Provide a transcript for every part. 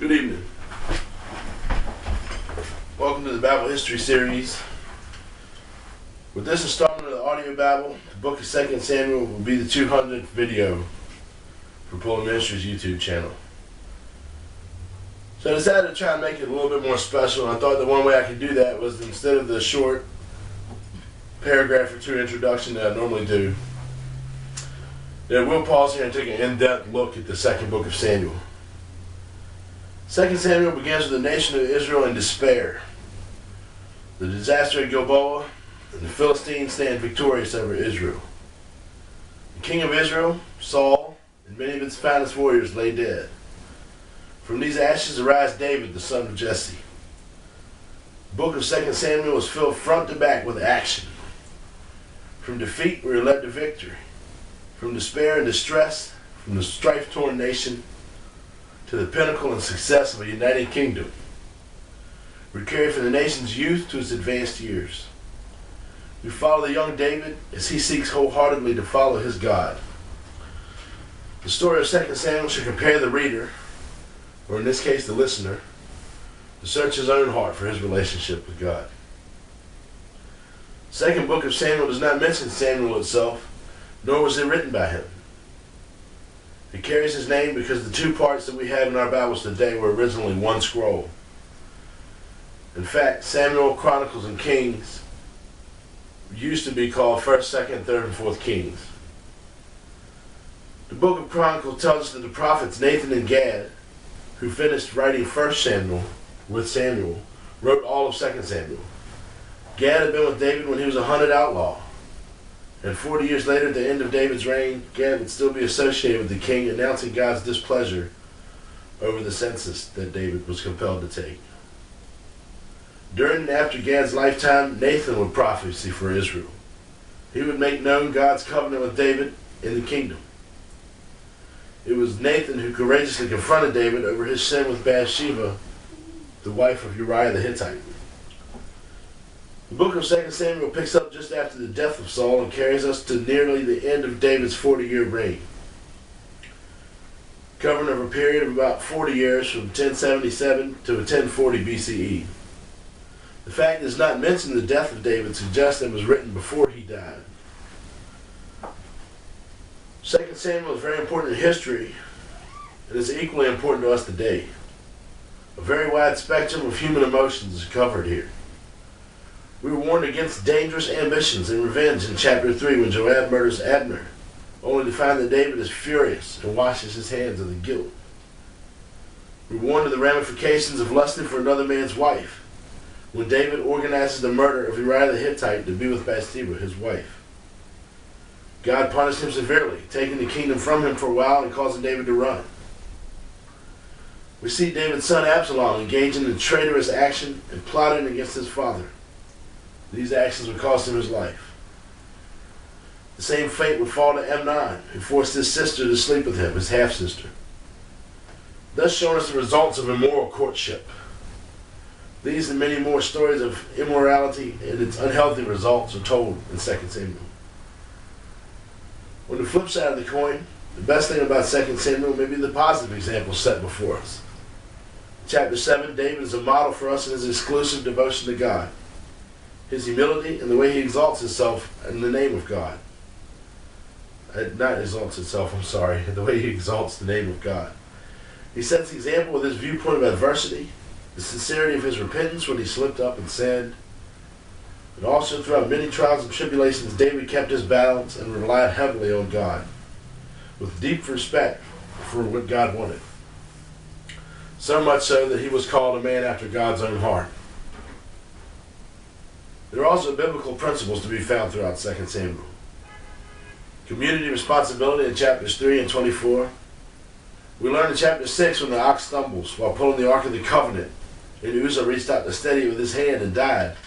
Good evening. Welcome to the Bible History Series. With this installment of the audio Bible, the book of 2 Samuel will be the 200th video for PullyMinistries YouTube channel. So I decided to try and make it a little bit more special, and I thought the one way I could do that was instead of the short paragraph or two introduction that I normally do, then we'll pause here and take an in-depth look at the second book of Samuel. 2 Samuel begins with the nation of Israel in despair. The disaster at Gilboa, and the Philistines stand victorious over Israel. The king of Israel, Saul, and many of its finest warriors lay dead. From these ashes arise David, the son of Jesse. The book of 2 Samuel is filled front to back with action. From defeat we are led to victory. From despair and distress, from the strife-torn nation, to the pinnacle and success of a united kingdom. We carry from the nation's youth to its advanced years. We follow the young David as he seeks wholeheartedly to follow his God. The story of 2 Samuel should prepare the reader, or in this case the listener, to search his own heart for his relationship with God. The second book of Samuel does not mention Samuel itself, nor was it written by him. It carries his name because the two parts that we have in our Bibles today were originally one scroll. In fact, Samuel, Chronicles, and Kings used to be called 1st, 2nd, 3rd, and 4th Kings. The book of Chronicles tells us that the prophets Nathan and Gad, who finished writing 1 Samuel with Samuel, wrote all of 2 Samuel. Gad had been with David when he was a hunted outlaw. And 40 years later, at the end of David's reign, Gad would still be associated with the king, announcing God's displeasure over the census that David was compelled to take. During and after Gad's lifetime, Nathan would prophesy for Israel. He would make known God's covenant with David in the kingdom. It was Nathan who courageously confronted David over his sin with Bathsheba, the wife of Uriah the Hittite. The book of 2 Samuel picks up just after the death of Saul and carries us to nearly the end of David's 40-year reign, covering over a period of about 40 years from 1077 to 1040 BCE. The fact that it's not mentioned the death of David suggests that it was written before he died. 2 Samuel is very important in history, and is equally important to us today. A very wide spectrum of human emotions is covered here. We were warned against dangerous ambitions and revenge in chapter 3 when Joab murders Abner, only to find that David is furious and washes his hands of the guilt. We were warned of the ramifications of lusting for another man's wife when David organizes the murder of Uriah the Hittite to be with Bathsheba, his wife. God punished him severely, taking the kingdom from him for a while and causing David to run. We see David's son Absalom engaging in traitorous action and plotting against his father. These actions would cost him his life. The same fate would fall to Amnon, who forced his sister to sleep with him, his half-sister, thus showing us the results of immoral courtship. These and many more stories of immorality and its unhealthy results are told in 2 Samuel. On the flip side of the coin, the best thing about 2 Samuel may be the positive example set before us. In chapter 7, David is a model for us in his exclusive devotion to God, his humility, and the way he exalts himself in the name of God. The way he exalts the name of God. He sets the example with his viewpoint of adversity, the sincerity of his repentance when he slipped up and sinned. And also throughout many trials and tribulations, David kept his balance and relied heavily on God, with deep respect for what God wanted. So much so that he was called a man after God's own heart. There are also biblical principles to be found throughout 2 Samuel. Community responsibility in chapters 3 and 24. We learn in chapter 6 when the ox stumbles while pulling the Ark of the Covenant, and Uzzah reached out to steady it with his hand and died,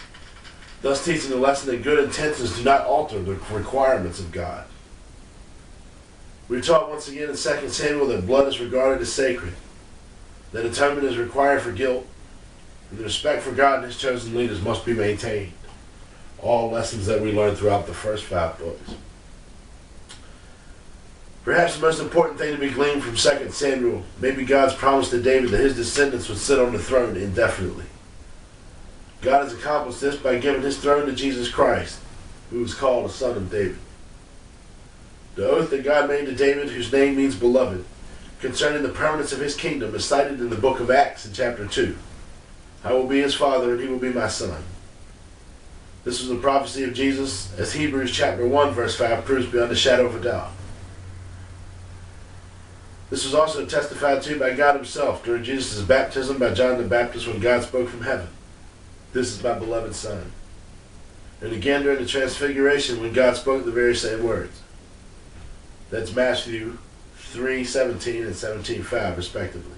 thus teaching the lesson that good intentions do not alter the requirements of God. We are taught once again in 2 Samuel that blood is regarded as sacred, that atonement is required for guilt, and the respect for God and his chosen leaders must be maintained. All lessons that we learned throughout the first 5 books. Perhaps the most important thing to be gleaned from 2 Samuel may be God's promise to David that his descendants would sit on the throne indefinitely. God has accomplished this by giving his throne to Jesus Christ, who was called a son of David. The oath that God made to David, whose name means beloved, concerning the permanence of his kingdom is cited in the book of Acts in chapter 2. I will be his father and he will be my son. This was a prophecy of Jesus, as Hebrews chapter 1 verse 5 proves beyond a shadow of a doubt. This was also testified to by God himself during Jesus' baptism by John the Baptist when God spoke from heaven. This is my beloved son. And again during the transfiguration when God spoke the very same words. That's Matthew 3:17 and 17:5 respectively.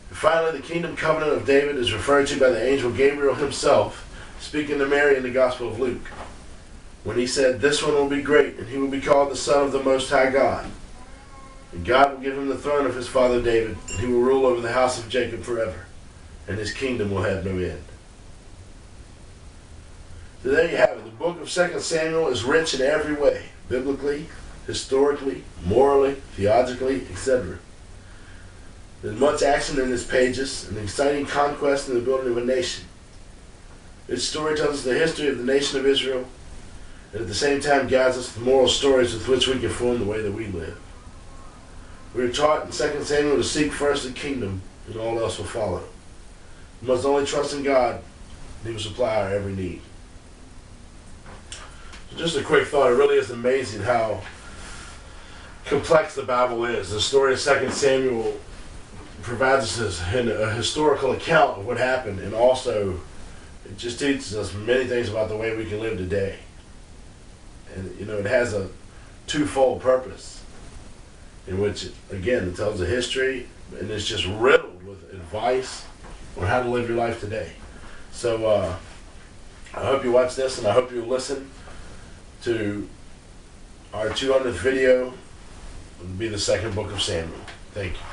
And finally, the kingdom covenant of David is referred to by the angel Gabriel himself, speaking to Mary in the Gospel of Luke, when he said, "This one will be great, and he will be called the Son of the Most High God. And God will give him the throne of his father David, and he will rule over the house of Jacob forever, and his kingdom will have no end." So there you have it. The book of 2 Samuel is rich in every way, biblically, historically, morally, theologically, etc. There's much action in its pages, an exciting conquest and the building of a nation. Its story tells us the history of the nation of Israel, and at the same time guides us the moral stories with which we can form the way that we live. We are taught in 2 Samuel to seek first the kingdom, and all else will follow. We must only trust in God, and he will supply our every need. So just a quick thought, it really is amazing how complex the Bible is. The story of 2 Samuel provides us a historical account of what happened, and also it just teaches us many things about the way we can live today. And it has a twofold purpose, in which, again, it tells the history, and it's just riddled with advice on how to live your life today. So I hope you watch this, and I hope you listen to our 200th video. It'll be the second book of Samuel. Thank you.